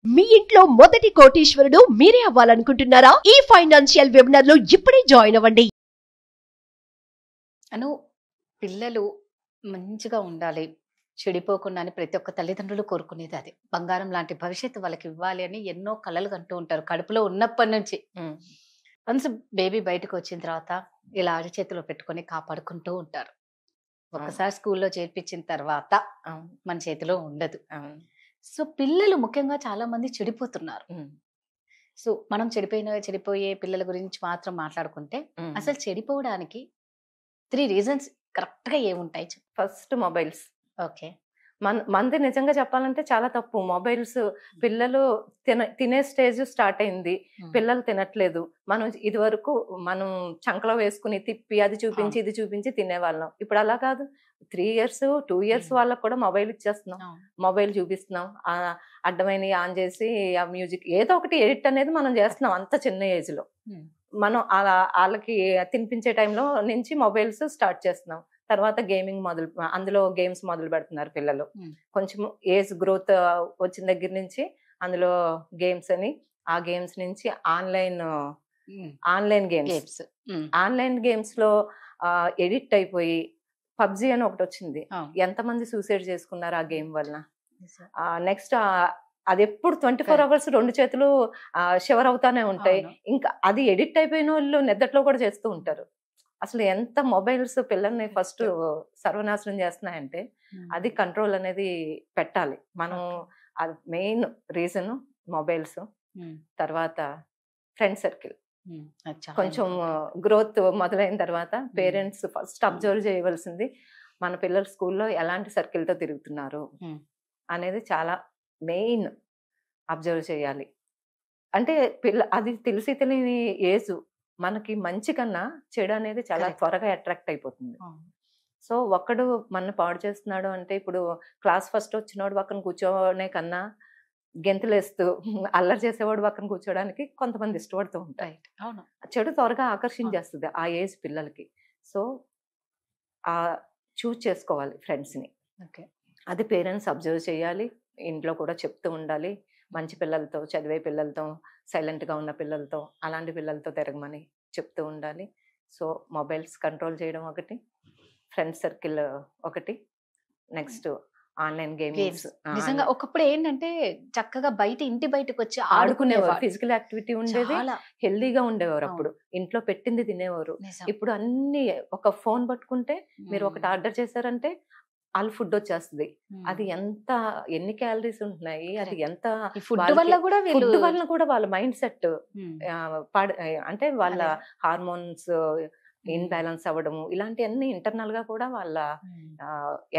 మీ ఇంట్లో మొదటి కోటీశ్వరుడు మీరే అవ్వాలనుకుంటున్నారా? ఈ ఫైనాన్షియల్ వెబినార్ లో ఇప్పుడే జాయిన్ అవ్వండి. అను పిల్లలు మంచిగా ఉండాలి, చెడిపోకుండా అని ప్రతి ఒక్క తల్లిదండ్రులు కోరుకునేది అది. బంగారం లాంటి భవిష్యత్తు వాళ్ళకి ఇవ్వాలి అని ఎన్నో కలలు కంటూ ఉంటారు కడుపులో ఉన్నప్పటి నుంచి. వన్స్ బేబీ బయటకు వచ్చిన తర్వాత ఇలా అరిచేతిలో పెట్టుకొని కాపాడుకుంటూ ఉంటారు. ఒకసారి స్కూల్లో చేర్పించిన తర్వాత మన చేతిలో ఉండదు. సో పిల్లలు ముఖ్యంగా చాలా మంది చెడిపోతున్నారు. సో మనం చెడిపోయే పిల్లల గురించి మాత్రం మాట్లాడుకుంటే అసలు చెడిపోవడానికి 3 రీజన్స్ కరెక్ట్ గా ఏముంటాయి? First mobiles. ఓకే. మంది నిజంగా చెప్పాలంటే చాలా తప్పు. మొబైల్స్ పిల్లలు తినే స్టేజ్ స్టార్ట్ అయింది, పిల్లలు తినట్లేదు. ఇది వరకు మనం చంకలో వేసుకుని తిప్పి అది చూపించి ఇది చూపించి తినేవాళ్ళం. ఇప్పుడు అలా కాదు. 3 years 2 years వాళ్ళకు కూడా మొబైల్ ఇచ్చేస్తున్నాం, మొబైల్ చూపిస్తున్నాం. అడ్డమైన ఆన్ చేసి ఆ మ్యూజిక్ ఏదో ఒకటి ఎడిట్ అనేది మనం చేస్తున్నాం అంత చిన్న ఏజ్ లో. మనం వాళ్ళకి తినిపించే టైంలో నుంచి మొబైల్స్ స్టార్ట్ చేస్తున్నాం. తర్వాత గేమింగ్ అందులో గేమ్స్ మొదలు పెడుతున్నారు పిల్లలు. కొంచెం ఏజ్ గ్రోత్ వచ్చిన దగ్గర నుంచి అందులో గేమ్స్ అని, ఆ గేమ్స్ నుంచి ఆన్లైన్ గేమ్స్ లో ఎడిక్ట్ అయిపోయి పబ్జి అని ఒకటి వచ్చింది. ఎంతమంది సూసైడ్ చేసుకున్నారు ఆ గేమ్ వలన. నెక్స్ట్ అది ఎప్పుడు 24 hours 2 చేతులు షివర్ అవుతానే ఉంటాయి. ఇంకా అది ఎడిక్ట్ అయిపోయిన వాళ్ళు నిద్రలో కూడా చేస్తూ ఉంటారు. అసలు ఎంత మొబైల్స్ పిల్లల్ని ఫస్ట్ సర్వనాశనం చేస్తున్నాయంటే అది కంట్రోల్ అనేది పెట్టాలి మనం. అది మెయిన్ రీజన్ మొబైల్స్. తర్వాత ఫ్రెండ్ సర్కిల్. కొంచెం గ్రోత్ మొదలైన తర్వాత పేరెంట్స్ ఫస్ట్ అబ్జర్వ్ చేయవలసింది మన పిల్లలు స్కూల్లో ఎలాంటి సర్కిల్తో తిరుగుతున్నారు అనేది చాలా మెయిన్ అబ్జర్వ్ చేయాలి. అంటే అది తెలిసి తెలియని ఏజ్. మనకి మంచి కన్నా చెడు అనేది చాలా త్వరగా అట్రాక్ట్ అయిపోతుంది. సో ఒక్కడు మన పాడు చేస్తున్నాడు అంటే, ఇప్పుడు క్లాస్ ఫస్ట్ వచ్చినోడు పక్కన కూర్చోనే కన్నా గెంతులేస్తూ అల్లరి చేసేవాడు పక్కన కూర్చోడానికి కొంతమంది ఇష్టపడుతూ ఉంటాయి. చెడు త్వరగా ఆకర్షించేస్తుంది ఆ ఏజ్ పిల్లలకి. సో చూజ్ చేసుకోవాలి ఫ్రెండ్స్ని. అది పేరెంట్స్ అబ్జర్వ్ చేయాలి, ఇంట్లో కూడా చెప్తూ ఉండాలి. మంచి పిల్లలతో, చదివే పిల్లలతో, సైలెంట్గా ఉన్న పిల్లలతో, అలాంటి పిల్లలతో తిరగమని చెప్తూ ఉండాలి. సో మొబైల్స్ కంట్రోల్ చేయడం ఒకటి, ఫ్రెండ్ సర్కిల్ ఒకటి, నెక్స్ట్ ఆన్లైన్ గేమ్స్. నిజంగా ఒకప్పుడు ఏంటంటే చక్కగా ఇంటి బయటకు వచ్చి ఆడుకునేవారు, ఫిజికల్ యాక్టివిటీ ఉండేది, హెల్దీగా ఉండేవారు. అప్పుడు ఇంట్లో పెట్టింది తినేవారు. ఇప్పుడు అన్ని ఒక ఫోన్ పట్టుకుంటే మీరు ఒకటి ఆర్డర్ చేశారంటే వాళ్ళ ఫుడ్ వచ్చేస్తుంది. అది ఎన్ని క్యాలరీస్ ఉంటున్నాయి, అది ఎంత ఫుడ్ వల్ల కూడా వాళ్ళ మైండ్ సెట్ అంటే వాళ్ళ హార్మోన్స్ ఇన్బ్యాలెన్స్ అవ్వడము, ఇలాంటివన్నీ ఇంటర్నల్ గా కూడా వాళ్ళ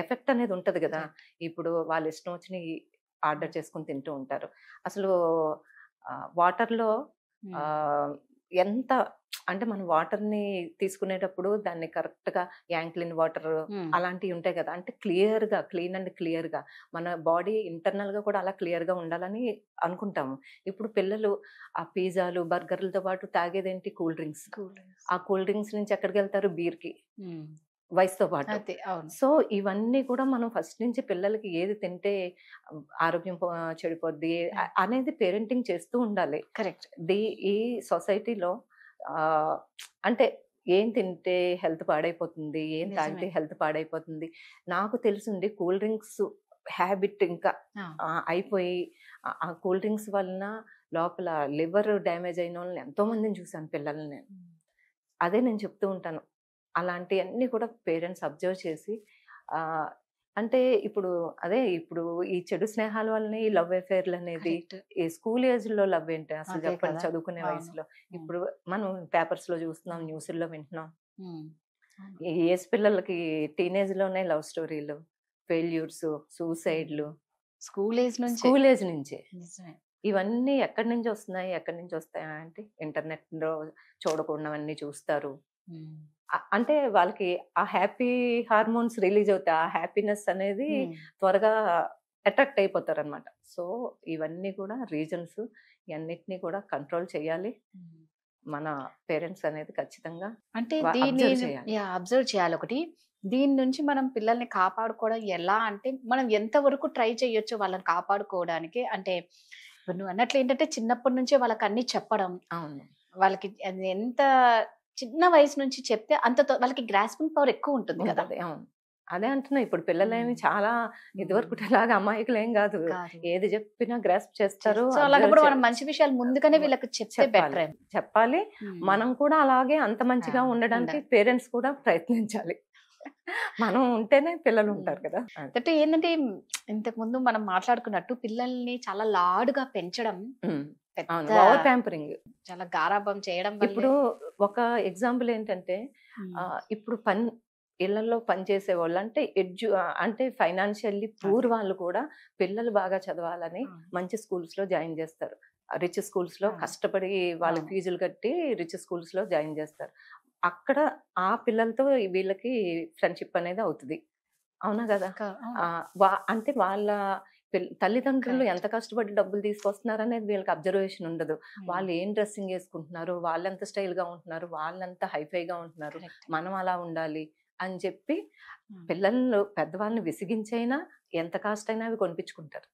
ఎఫెక్ట్ అనేది ఉంటది కదా. ఇప్పుడు వాళ్ళు ఇష్టం వచ్చిన ఆర్డర్ చేసుకుని తింటూ ఉంటారు. అసలు వాటర్ లో ఎంత అంటే మనం వాటర్ ని తీసుకునేటప్పుడు దాన్ని కరెక్ట్ గా యాంక్లిన్ వాటర్ అలాంటివి ఉంటాయి కదా. అంటే క్లీన్ అండ్ క్లియర్ గా మన బాడీ ఇంటర్నల్ గా కూడా అలా క్లియర్ గా ఉండాలని అనుకుంటాము. ఇప్పుడు పిల్లలు ఆ పిజ్జాలు బర్గర్లతో పాటు తాగేదేంటి కూల్ డ్రింక్స్. ఆ కూల్ డ్రింక్స్ నుంచి ఎక్కడికి వెళ్తారు, బీర్కి, వయసుతో పాటు. సో ఇవన్నీ కూడా మనం ఫస్ట్ నుంచి పిల్లలకి ఏది తింటే ఆరోగ్యం చెడిపోద్ది అనేది పేరెంటింగ్ చేస్తూ ఉండాలి. కరెక్ట్. ఈ సొసైటీలో అంటే ఏం తింటే హెల్త్ పాడైపోతుంది, ఏం తాగితే హెల్త్ పాడైపోతుంది. నాకు తెలిసింది కూల్ డ్రింక్స్ హ్యాబిట్ ఇంకా అయిపోయి ఆ కూల్ డ్రింక్స్ వలన లోపల లివర్ డ్యామేజ్ అయిన వాళ్ళని ఎంతో మందిని చూశాను పిల్లల్ని నేను. అదే నేను చెప్తూ ఉంటాను, అలాంటివన్నీ కూడా పేరెంట్స్ అబ్జర్వ్ చేసి అంటే ఇప్పుడు ఈ చెడు స్నేహాల వల్లనే ఈ లవ్ అఫేర్లు అనేది. ఈ స్కూల్ ఏజ్ లో లవ్ ఏంటి అసలు చెప్పండి, చదువుకునే వయసులో. ఇప్పుడు మనం పేపర్స్ లో చూస్తున్నాం, న్యూస్లో వింటున్నాం. ఈ ఏజ్ పిల్లలకి టీనేజ్ లోనే లవ్ స్టోరీలు, ఫెయిల్యూర్స్, సూసైడ్లు స్కూల్ ఏజ్ నుంచే. ఇవన్నీ ఎక్కడి నుంచి వస్తాయి అంటే ఇంటర్నెట్ లో చూడకూడవన్నీ చూస్తారు. అంటే వాళ్ళకి ఆ హ్యాపీ హార్మోన్స్ రిలీజ్ అవుతాయి, ఆ హ్యాపీనెస్ అనేది త్వరగా అట్రాక్ట్ అయిపోతారు అనమాట. సో ఇవన్నీ కూడా రీజన్స్, ఇవన్నిటిని కూడా కంట్రోల్ చేయాలి మన పేరెంట్స్ అనేది ఖచ్చితంగా. అంటే అబ్జర్వ్ చేయాలి. ఒకటి దీని నుంచి మనం పిల్లల్ని కాపాడుకోవడం ఎలా అంటే మనం ఎంతవరకు ట్రై చేయొచ్చు వాళ్ళని కాపాడుకోవడానికి. అంటే ఇప్పుడు నువ్వు అన్నట్లు ఏంటంటే చిన్నప్పటి నుంచే వాళ్ళకి అన్ని చెప్పడం, అవును వాళ్ళకి అది ఎంత చిన్న వయసు నుంచి చెప్తే అంత వాళ్ళకి గ్రాస్పింగ్ పవర్ ఎక్కువ ఉంటుంది కదా. ఉంటది. అవును అదే అంటున్నా, ఇప్పుడు పిల్లలేమి చాలా ఇదివరకు లాగా అమాయకులు ఏం కాదు, ఏది చెప్పినా గ్రాస్ప్ చేస్తారు. సో అలాగప్పుడు మనం మంచి విషయాలు ముందుగానే వీళ్ళకి చెప్తే బెటర్ చెప్పాలి. మనం కూడా అలాగే అంత మంచిగా ఉండడానికి పేరెంట్స్ కూడా ప్రయత్నించాలి. మనం ఉంటేనే పిల్లలు ఉంటారు కదా. అంటే ఏంటంటే ఇంతకు ముందు మనం మాట్లాడుకున్నట్టు పిల్లల్ని చాలా లాడుగా పెంచడం, ఓవర్ ప్యాంపరింగ్, చాలా గారాబం చేయడం. ఇప్పుడు ఒక ఎగ్జాంపుల్ ఏంటంటే ఇప్పుడు ఇళ్లలో పనిచేసే వాళ్ళు అంటే ఫైనాన్షియల్లీ పూర్ వాళ్ళు కూడా పిల్లలు బాగా చదవాలని మంచి స్కూల్స్ లో జాయిన్ చేస్తారు. రిచ్ స్కూల్స్ లో కష్టపడి వాళ్ళ ఫీజులు కట్టి రిచ్ స్కూల్స్ లో జాయిన్ చేస్తారు. అక్కడ ఆ పిల్లలతో వీళ్ళకి ఫ్రెండ్షిప్ అనేది అవుతుంది. అవునా కదా? అంటే వాళ్ళ తల్లిదండ్రులు ఎంత కష్టపడి డబ్బులు తీసుకొస్తున్నారు అనేది వీళ్ళకి అబ్జర్వేషన్ ఉండదు. వాళ్ళు ఏం డ్రెస్సింగ్ వేసుకుంటున్నారు, వాళ్ళు ఎంత స్టైల్ గా ఉంటున్నారు, వాళ్ళంతా హైఫైగా ఉంటున్నారు, మనం అలా ఉండాలి అని చెప్పి పిల్లలు పెద్దవాళ్ళని విసిగించైనా ఎంత కాస్ట్ అయినా అవి కొనిపించుకుంటారు.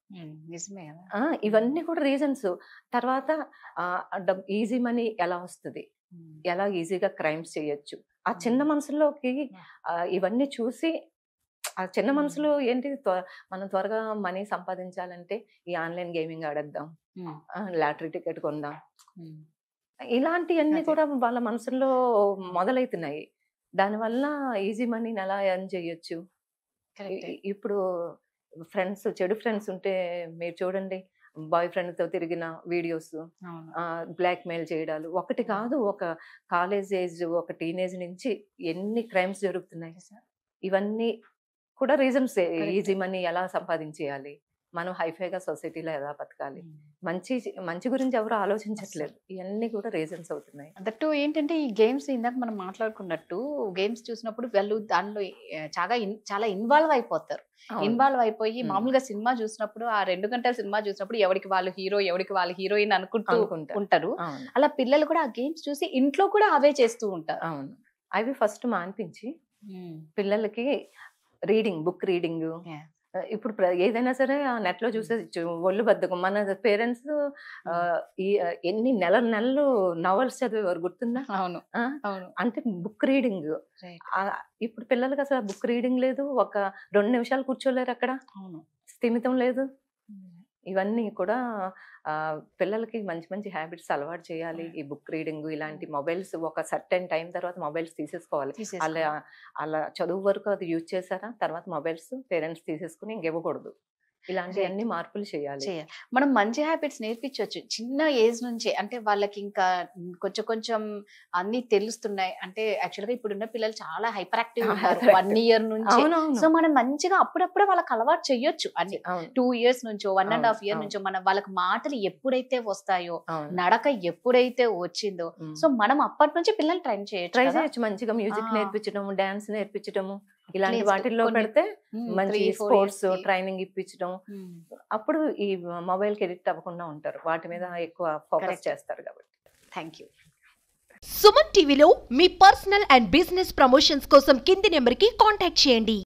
నిజమే. ఇవన్నీ కూడా రీజన్స్. తర్వాత ఈజీ మనీ ఎలా వస్తుంది, ఎలా ఈజీగా క్రైమ్స్ చేయొచ్చు, ఆ చిన్న మనసులోకి ఇవన్నీ చూసి ఆ చిన్న మనసులో ఏంటి, మనం త్వరగా మనీ సంపాదించాలంటే ఈ ఆన్లైన్ గేమింగ్ ఆడేద్దాం, లాటరీ టికెట్ కొందాం, ఇలాంటివన్నీ కూడా వాళ్ళ మనసులో మొదలవుతున్నాయి. దానివల్ల ఈజీ మనీని ఎలా ఎర్న్ చేయొచ్చు. ఇప్పుడు ఫ్రెండ్స్, చెడు ఫ్రెండ్స్ ఉంటే మీరు చూడండి, బాయ్ ఫ్రెండ్ తో తిరిగిన వీడియోస్, బ్లాక్ మెయిల్ చేయడాలు ఒకటి కాదు, ఒక కాలేజ్ ఏజ్, ఒక టీనేజ్ నుంచి ఎన్ని క్రైమ్స్ జరుగుతున్నాయి. ఇవన్నీ కూడా రీజన్స్. ఈజీ మనీ ఎలా సంపాదించేయాలి, మనం హైఫైగా సొసైటీలో ఎలా బతకాలి, మంచి గురించి ఎవరు ఆలోచించట్లేదు. ఇవన్నీ కూడా రీజన్స్ అవుతున్నాయి. దట్టు ఏంటంటే ఈ గేమ్స్ ఇందాక మనం మాట్లాడుకున్నట్టు గేమ్స్ చూసినప్పుడు వాళ్ళు దానిలో చాలా ఇన్వాల్వ్ అయిపోతారు. ఇన్వాల్వ్ అయిపోయి మామూలుగా సినిమా చూసినప్పుడు, ఆ 2 గంటల సినిమా చూసినప్పుడు ఎవరికి వాళ్ళు హీరో, ఎవరికి వాళ్ళు హీరోయిన్ అనుకుంటూ ఉంటారు. అలా పిల్లలు కూడా ఆ గేమ్స్ చూసి ఇంట్లో కూడా అవే చేస్తూ ఉంటారు. అవును, అవి ఫస్ట్ మానిపించి పిల్లలకి రీడింగ్, బుక్ రీడింగ్. ఇప్పుడు ఏదైనా సరే ఆ నెట్ లో చూసేసి ఒళ్ళు బద్దకం. మన పేరెంట్స్ ఎన్ని నెలలు నవల్స్ చదివేవారు గుర్తుందా? అవును. అంటే బుక్ రీడింగ్. ఇప్పుడు పిల్లలకి అసలు బుక్ రీడింగ్ లేదు, ఒక 2 నిమిషాలు కూర్చోలేరు అక్కడ, స్థిమితం లేదు. ఇవన్నీ కూడా పిల్లలకి మంచి మంచి హ్యాబిట్స్ అలవాటు చేయాలి. ఈ బుక్ రీడింగ్, ఇలాంటి మొబైల్స్ ఒక సర్టెన్ టైం తర్వాత మొబైల్స్ తీసేసుకోవాలి. అలా చదువు వరకు అది యూజ్ చేశారా, తర్వాత మొబైల్స్ పేరెంట్స్ తీసేసుకుని ఇంకివ్వకూడదు. ఇలాంటివన్నీ మార్పులు చేయాలి. మనం మంచి హ్యాబిట్స్ నేర్పించవచ్చు చిన్న ఏజ్ నుంచే. అంటే వాళ్ళకి ఇంకా కొంచెం అన్ని తెలుస్తున్నాయి. అంటే యాక్చువల్ గా ఇప్పుడున్న పిల్లలు చాలా హైపర్ యాక్టివ్ ఉంటారు 1 year నుంచి. సో మనం మంచిగా అప్పుడప్పుడే వాళ్ళకి అలవాటు చెయ్యొచ్చు. అన్ని 2 years నుంచో 1.5 year నుంచో మనం వాళ్ళకి మాటలు ఎప్పుడైతే వస్తాయో, నడక ఎప్పుడైతే వచ్చిందో, సో మనం అప్పటి నుంచి పిల్లలు ట్రై చేయొచ్చు. మంచిగా మ్యూజిక్ నేర్పించడం, డాన్స్ నేర్పించడం, ఇలాంటి వాటిల్లో పెడితే మంచి స్పోర్ట్స్ ట్రైనింగ్ ఇప్పించడం, అప్పుడు ఈ మొబైల్ కి ఎడిక్ట్ అవ్వకుండా ఉంటారు. వాటి మీద ఎక్కువ ఫోకస్ చేస్తారు కాబట్టి. Thank you. సుమన్ టీవీలో మీ పర్సనల్ అండ్ బిజినెస్ ప్రమోషన్స్ కోసం కింది నెంబర్ కి కాంటాక్ట్ చేయండి.